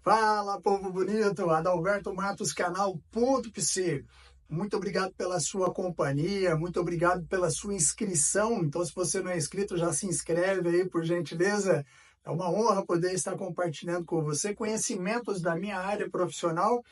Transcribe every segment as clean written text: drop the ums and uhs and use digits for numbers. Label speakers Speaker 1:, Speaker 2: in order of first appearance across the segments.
Speaker 1: Fala, povo bonito! Adalberto Matos, canal Ponto PC. Muito obrigado pela sua companhia, muito obrigado pela sua inscrição. Então, se você não é inscrito, já se inscreve aí, por gentileza. É uma honra poder estar compartilhando com você conhecimentos da minha área profissional,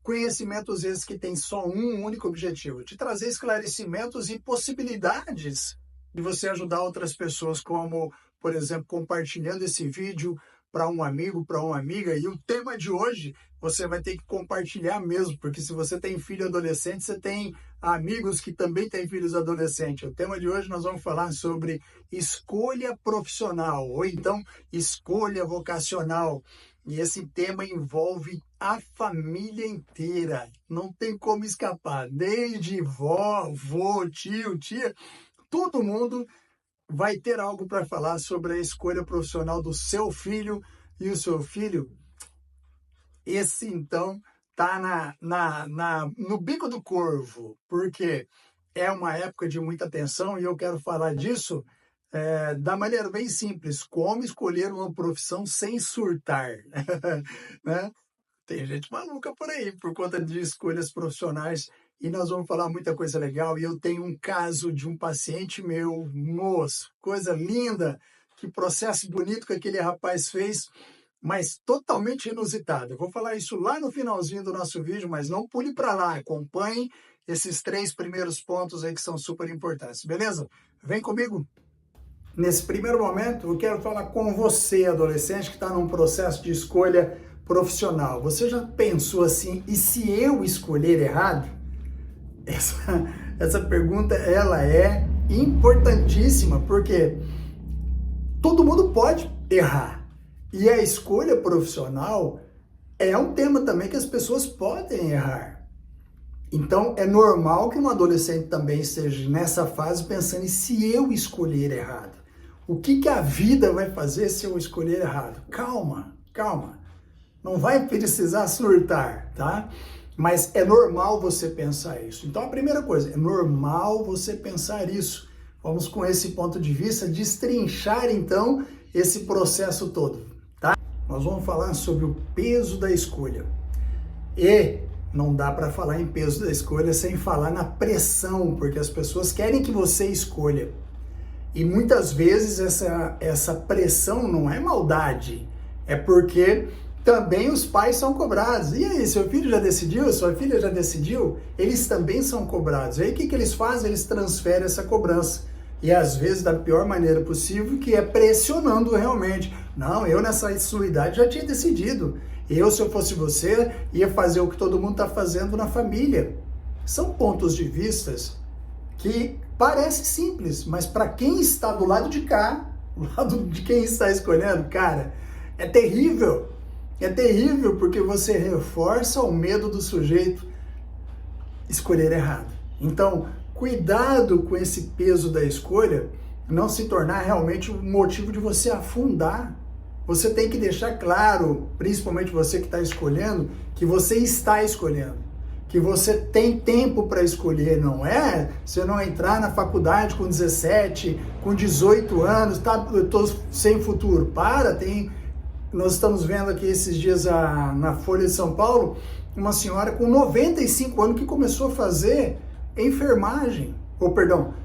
Speaker 1: conhecimentos esses que têm só um único objetivo: te trazer esclarecimentos e possibilidades de você ajudar outras pessoas, como, por exemplo, compartilhando esse vídeo para um amigo, para uma amiga. E o tema de hoje você vai ter que compartilhar mesmo, porque se você tem filho adolescente, você tem amigos que também têm filhos adolescentes. O tema de hoje nós vamos falar sobre escolha profissional, ou então escolha vocacional. E esse tema envolve a família inteira. Não tem como escapar. Desde vó, vô, tio, tia, todo mundo vai ter algo para falar sobre a escolha profissional do seu filho. E o seu filho, esse então, tá no bico do corvo, porque é uma época de muita tensão e eu quero falar disso da maneira bem simples: como escolher uma profissão sem surtar, né? Tem gente maluca por aí por conta de escolhas profissionais. E nós vamos falar muita coisa legal. E eu tenho um caso de um paciente meu, moço, coisa linda, que processo bonito que aquele rapaz fez, mas totalmente inusitado. Eu vou falar isso lá no finalzinho do nosso vídeo, mas não pule para lá. Acompanhe esses 3 primeiros pontos aí que são super importantes, beleza? Vem comigo. Nesse primeiro momento, eu quero falar com você, adolescente, que está num processo de escolha profissional. Você já pensou assim: e se eu escolher errado? Essa pergunta, ela é importantíssima, porque todo mundo pode errar. E a escolha profissional é um tema também que as pessoas podem errar. Então, é normal que um adolescente também esteja nessa fase pensando: e se eu escolher errado? O que a vida vai fazer se eu escolher errado? Calma, calma. Não vai precisar surtar, tá? Mas é normal você pensar isso. Então, a primeira coisa, é normal você pensar isso. Vamos, com esse ponto de vista, destrinchar, então, esse processo todo, tá? Nós vamos falar sobre o peso da escolha. E não dá para falar em peso da escolha sem falar na pressão, porque as pessoas querem que você escolha. E muitas vezes essa pressão não é maldade, é porque também os pais são cobrados. E aí, seu filho já decidiu? Sua filha já decidiu? Eles também são cobrados. E aí, o que eles fazem? Eles transferem essa cobrança. E às vezes da pior maneira possível, que é pressionando realmente. Não, eu nessa sua idade já tinha decidido. Eu, se eu fosse você, ia fazer o que todo mundo está fazendo na família. São pontos de vistas que parecem simples, mas para quem está do lado de cá, do lado de quem está escolhendo, cara, é terrível. É terrível, porque você reforça o medo do sujeito escolher errado. Então, cuidado com esse peso da escolha, não se tornar realmente um motivo de você afundar. Você tem que deixar claro, principalmente você que está escolhendo, que você está escolhendo, que você tem tempo para escolher. Não é você não entrar na faculdade com 17, com 18 anos, tá, eu tô sem futuro. Nós estamos vendo aqui esses dias na Folha de São Paulo, uma senhora com 95 anos que começou a fazer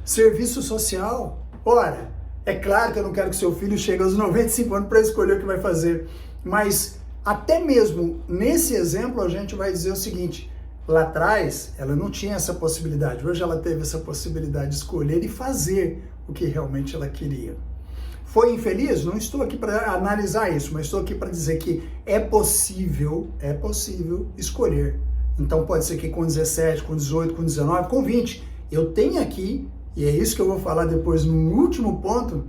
Speaker 1: serviço social. Ora, é claro que eu não quero que seu filho chegue aos 95 anos para escolher o que vai fazer, mas até mesmo nesse exemplo a gente vai dizer o seguinte: lá atrás ela não tinha essa possibilidade, hoje ela teve essa possibilidade de escolher e fazer o que realmente ela queria. Foi infeliz? Não estou aqui para analisar isso, mas estou aqui para dizer que é possível escolher. Então pode ser que com 17, com 18, com 19, com 20, eu tenho aqui, e é isso que eu vou falar depois no último ponto,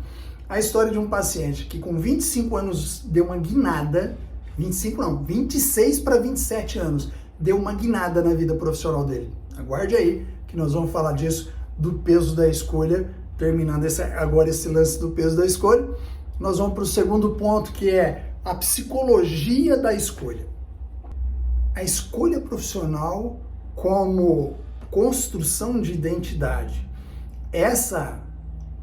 Speaker 1: a história de um paciente que com 25 anos deu uma guinada, 26 para 27 anos, deu uma guinada na vida profissional dele. Aguarde aí, que nós vamos falar disso, do peso da escolha. Terminando agora esse lance do peso da escolha, nós vamos para o segundo ponto, que é a psicologia da escolha. A escolha profissional como construção de identidade. Essa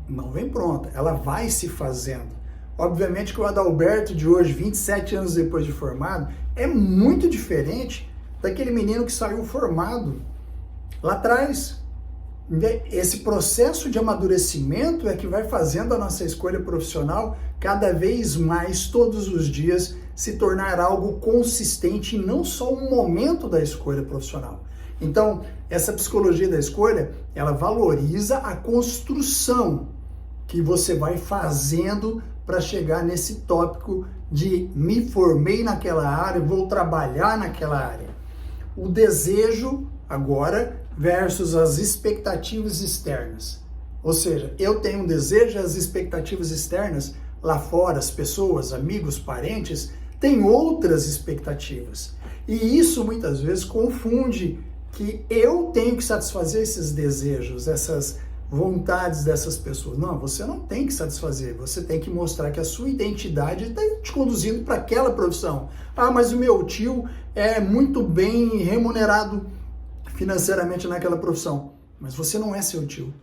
Speaker 1: não vem pronta, ela vai se fazendo. Obviamente que o Adalberto de hoje, 27 anos depois de formado, é muito diferente daquele menino que saiu formado lá atrás. Esse processo de amadurecimento é que vai fazendo a nossa escolha profissional cada vez mais, todos os dias, se tornar algo consistente e não só um momento da escolha profissional. Então, essa psicologia da escolha, ela valoriza a construção que você vai fazendo para chegar nesse tópico de me formei naquela área, vou trabalhar naquela área. O desejo, agora, versus as expectativas externas. Ou seja, eu tenho um desejo e as expectativas externas, lá fora, as pessoas, amigos, parentes, têm outras expectativas. E isso muitas vezes confunde que eu tenho que satisfazer esses desejos, essas vontades dessas pessoas. Não, você não tem que satisfazer, você tem que mostrar que a sua identidade está te conduzindo para aquela profissão. Ah, mas o meu tio é muito bem remunerado financeiramente naquela profissão. Mas você não é seu tio.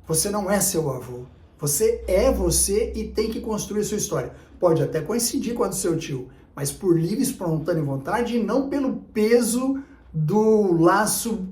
Speaker 1: Você não é seu avô. Você é você e tem que construir sua história. Pode até coincidir com a do seu tio, mas por livre, espontânea vontade e não pelo peso do laço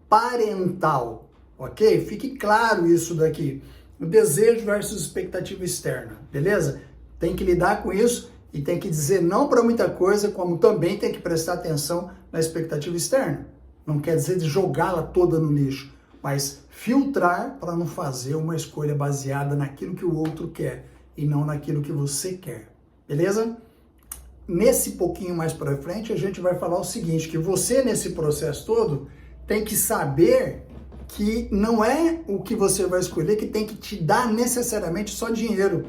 Speaker 1: parental, ok? Fique claro isso daqui. O desejo versus expectativa externa, beleza? Tem que lidar com isso e tem que dizer não para muita coisa, como também tem que prestar atenção na expectativa externa. Não quer dizer de jogá-la toda no lixo, mas filtrar para não fazer uma escolha baseada naquilo que o outro quer e não naquilo que você quer, beleza? Nesse pouquinho mais para frente, a gente vai falar o seguinte, que você nesse processo todo tem que saber que não é o que você vai escolher que tem que te dar necessariamente só dinheiro.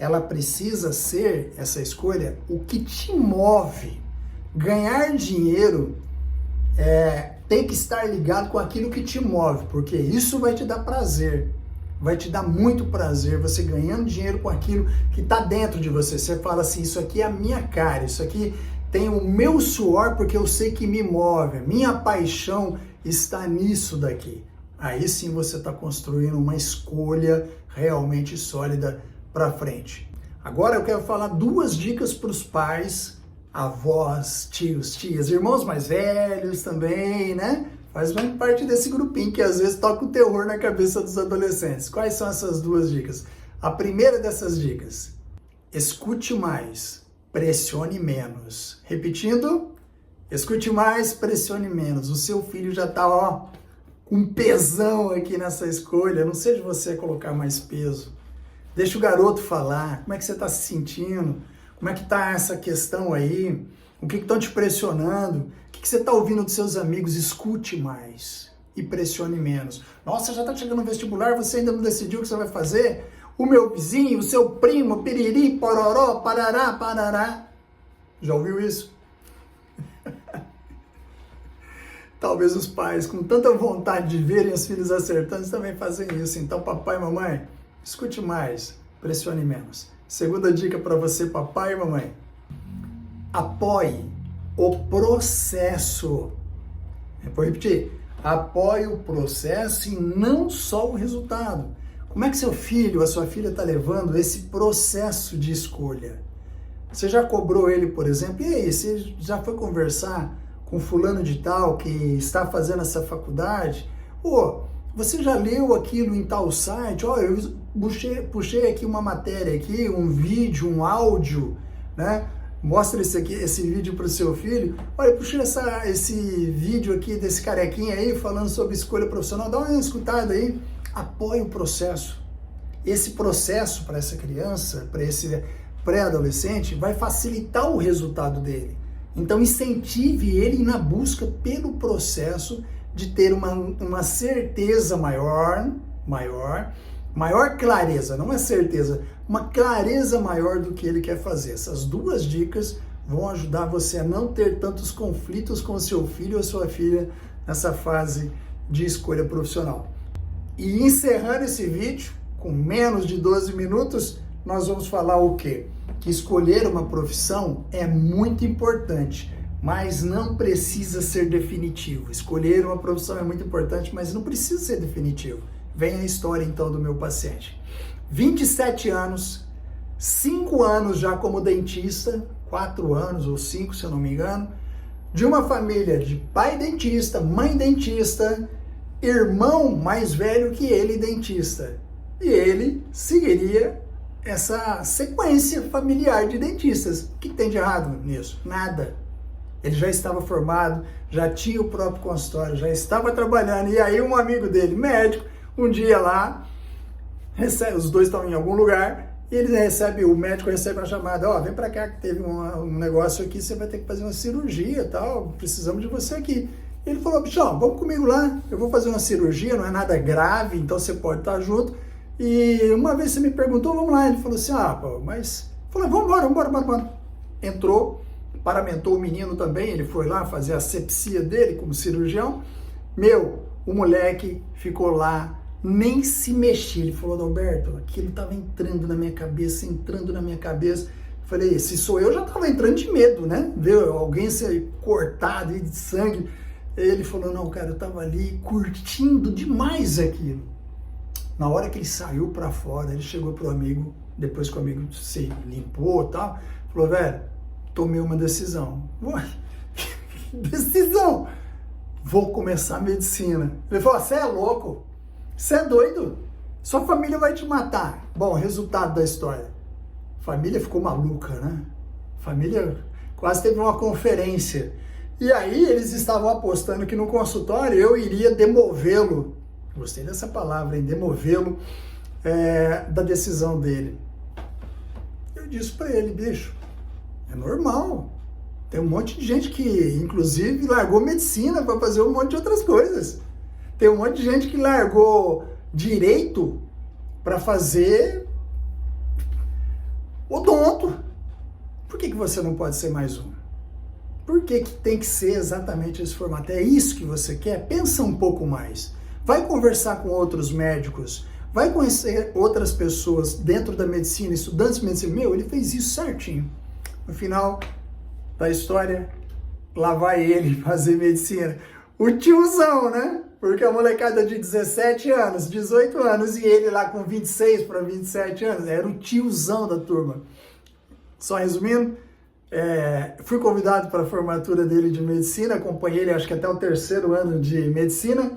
Speaker 1: Ela precisa ser, essa escolha, o que te move. Ganhar dinheiro tem que estar ligado com aquilo que te move, porque isso vai te dar prazer. Vai te dar muito prazer você ganhando dinheiro com aquilo que está dentro de você. Você fala assim, isso aqui é a minha cara, isso aqui tem o meu suor porque eu sei que me move, a minha paixão está nisso daqui. Aí sim você está construindo uma escolha realmente sólida para frente. Agora eu quero falar 2 dicas para os pais, avós, tios, tias, irmãos mais velhos também, né? Faz parte desse grupinho que às vezes toca o terror na cabeça dos adolescentes. Quais são essas 2 dicas? A primeira dessas dicas, escute mais, pressione menos. Repetindo, escute mais, pressione menos. O seu filho já está, ó, com pesão aqui nessa escolha. Não seja você colocar mais peso. Deixa o garoto falar. Como é que você está se sentindo? Como é que está essa questão aí? O que estão te pressionando? O que você está ouvindo dos seus amigos? Escute mais e pressione menos. Nossa, já está chegando no vestibular, você ainda não decidiu o que você vai fazer? O meu vizinho, o seu primo, piriri, pororó, parará, parará. Já ouviu isso? Talvez os pais, com tanta vontade de verem os filhos acertando, também fazem isso. Então, papai e mamãe, escute mais, pressione menos. Segunda dica para você, papai e mamãe. Apoie o processo. Vou repetir. Apoie o processo e não só o resultado. Como é que seu filho, a sua filha está levando esse processo de escolha? Você já cobrou ele, por exemplo? E aí, você já foi conversar com fulano de tal que está fazendo essa faculdade? Ou você já leu aquilo em tal site? Ó, eu puxei aqui uma matéria aqui, um vídeo, um áudio, né? Mostra esse vídeo para o seu filho. Olha, puxei esse vídeo aqui desse carequinha aí falando sobre escolha profissional. Dá uma escutada aí. Apoie o processo. Esse processo para essa criança, para esse pré-adolescente, vai facilitar o resultado dele. Então incentive ele na busca pelo processo de ter uma certeza maior clareza, não é certeza, uma clareza maior do que ele quer fazer. Essas 2 dicas vão ajudar você a não ter tantos conflitos com o seu filho ou sua filha nessa fase de escolha profissional. E encerrando esse vídeo, com menos de 12 minutos, nós vamos falar o quê? Que escolher uma profissão é muito importante, mas não precisa ser definitivo. Escolher uma profissão é muito importante, mas não precisa ser definitivo. Vem a história então do meu paciente. 27 anos, 5 anos já como dentista, 4 anos ou 5, se eu não me engano, de uma família de pai dentista, mãe dentista, irmão mais velho que ele dentista. E ele seguiria essa sequência familiar de dentistas. O que tem de errado nisso? Nada. Ele já estava formado, já tinha o próprio consultório, já estava trabalhando. E aí um amigo dele, médico, um dia lá, os dois estão em algum lugar, e o médico recebe uma chamada, ó, vem pra cá que teve um negócio aqui, você vai ter que fazer uma cirurgia e tal, precisamos de você aqui. Ele falou, bichão, vamos comigo lá, eu vou fazer uma cirurgia, não é nada grave, então você pode estar junto. E uma vez você me perguntou, vamos lá. Ele falou assim, pô, mas... Falei, vamos. Entrou, paramentou o menino também, ele foi lá fazer a asepsia dele como cirurgião. O moleque ficou lá, nem se mexia. Ele falou, Adalberto, aquilo estava entrando na minha cabeça. Falei, se sou eu, já estava entrando de medo, né? Ver alguém ser cortado de sangue. Ele falou, não, cara, eu estava ali curtindo demais aquilo. Na hora que ele saiu para fora, ele chegou pro amigo, depois que o amigo se limpou e tal, falou, velho, tomei uma decisão. Ué, que decisão? Vou começar a medicina. Ele falou, você é louco? Você é doido? Sua família vai te matar. Bom, resultado da história. A família ficou maluca, né? A família quase teve uma conferência. E aí eles estavam apostando que no consultório eu iria demovê-lo. Gostei dessa palavra, hein? Demovê-lo da decisão dele. Eu disse para ele, bicho, é normal. Tem um monte de gente que, inclusive, largou medicina para fazer um monte de outras coisas. Tem um monte de gente que largou direito para fazer odonto. Por que você não pode ser mais um? Por que tem que ser exatamente esse formato? É isso que você quer? Pensa um pouco mais. Vai conversar com outros médicos, vai conhecer outras pessoas dentro da medicina, estudantes de medicina. Ele fez isso certinho. No final da história, lá vai ele fazer medicina. O tiozão, né? Porque a molecada de 17 anos, 18 anos e ele lá com 26 para 27 anos, era o tiozão da turma. Só resumindo, fui convidado para a formatura dele de medicina, acompanhei ele acho que até o 3º ano de medicina.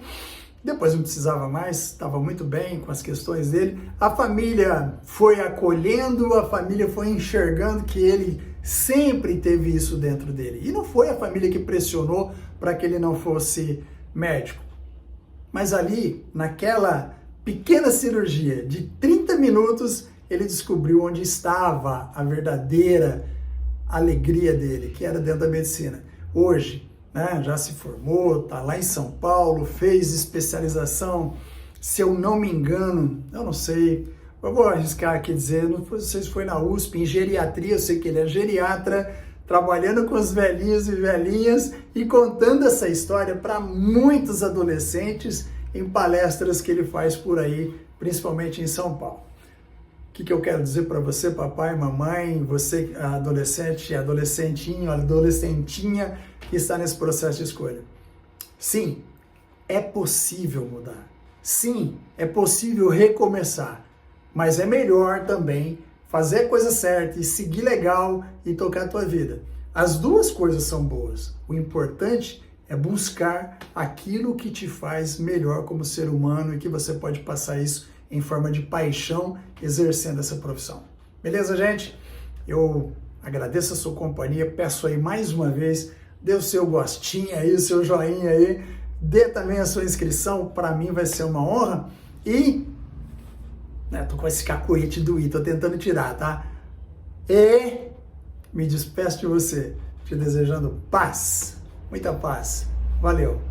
Speaker 1: Depois não precisava mais, estava muito bem com as questões dele. A família foi acolhendo, a família foi enxergando que ele sempre teve isso dentro dele. E não foi a família que pressionou para que ele não fosse médico. Mas ali, naquela pequena cirurgia de 30 minutos, ele descobriu onde estava a verdadeira alegria dele, que era dentro da medicina. Hoje, já se formou, está lá em São Paulo, fez especialização, se eu não me engano, eu não sei, eu vou arriscar aqui dizer, não sei se foi na USP, em geriatria, eu sei que ele é geriatra, trabalhando com os velhinhos e velhinhas e contando essa história para muitos adolescentes em palestras que ele faz por aí, principalmente em São Paulo. O que eu quero dizer para você, papai, mamãe, você adolescente, adolescentinho, adolescentinha que está nesse processo de escolha? Sim, é possível mudar. Sim, é possível recomeçar. Mas é melhor também fazer a coisa certa e seguir legal e tocar a tua vida. As duas coisas são boas. O importante é buscar aquilo que te faz melhor como ser humano e que você pode passar isso em forma de paixão, exercendo essa profissão. Beleza, gente? Eu agradeço a sua companhia, peço aí mais uma vez, dê o seu gostinho aí, o seu joinha aí, dê também a sua inscrição, para mim vai ser uma honra. E, tô com esse cacuete do I, tô tentando tirar, tá? E me despeço de você, te desejando paz, muita paz. Valeu!